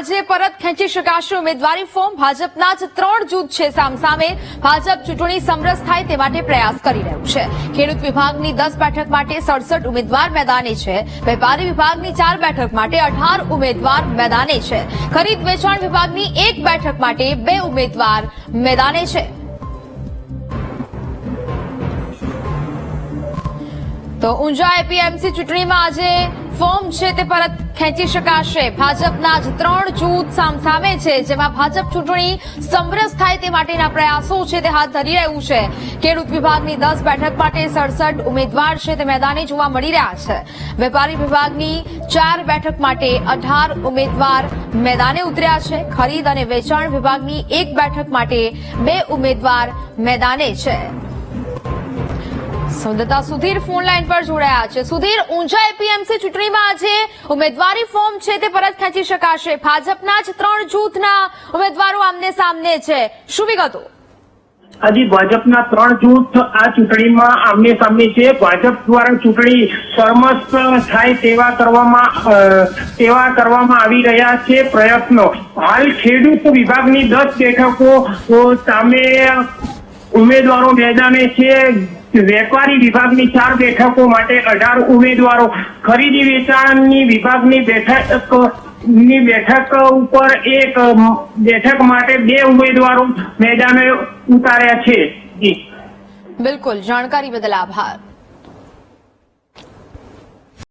આજે પરત ખેંચી શકાશે ઉમેદવારી ફોર્મ। ભાજપના જ 3 જૂથ છે સામસામે। ભાજપ ચૂંટણી સમરસ થાય તે માટે પ્રયાસ કરી રહ્યું છે। ખેડૂત વિભાગની 10 બેઠક માટે 67 ઉમેદવાર મેદાને છે। વેપારી વિભાગની 4 બેઠક માટે 18 ઉમેદવાર મેદાને છે। ખરીદ વેચાણ વિભાગની 1 બેઠક માટે 2 ઉમેદવાર મેદાને છે। તો ઊંઝા એપીએમસી ચૂંટણીમાં આજે ફોર્મ છે તે પરત ખેંચી શકાશે। ભાજપના જ 3 જૂથ સામસામે છે, જેમાં ભાજપ ચૂંટણી સમરસ થાય તે માટેના પ્રયાસો છે તે હાથ ધરી રહ્યું છે। ખેડૂત વિભાગની 10 બેઠક માટે 67 ઉમેદવાર છે તે મેદાને જોવા મળી રહ્યા છે। વેપારી વિભાગની 4 બેઠક માટે 18 ઉમેદવાર મેદાને ઉતર્યા છે। ખરીદ અને વેચાણ વિભાગની 1 બેઠક માટે 2 ઉમેદવાર મેદાને છે। સંવાદદાતા સુધીર ફોન લાઈન પર જોડાયા છે। સુધીર, ઊંઝા એપીએમસી ચૂંટણીમાં આજે ઉમેદવારી ફોર્મ છે તે પરત ખેંચી શકાશે। ભાજપના જ 3 જૂથના ઉમેદવારો આમને સામને છે, શું વિગતો? હજી ભાજપના 3 જૂથ આ ચૂંટણીમાં આમને સામને છે। ભાજપ દ્વારા ચૂંટણી સરમસ્ત થાય તેવા કરવામાં આવી રહ્યા છે પ્રયત્નો। હાલ ખેડૂત વિભાગની 10 બેઠકો સામે ઉમેદવારો મેદાને છે। વેપારી વિભાગની 4 બેઠકો માટે 18 ઉમેદવારો, ખરીદી વેચાણની વિભાગની બેઠક ઉપર 1 બેઠક માટે 2 ઉમેદવારો મેદાને ઉતાર્યા છે। બિલકુલ, જાણકારી બદલ આભાર।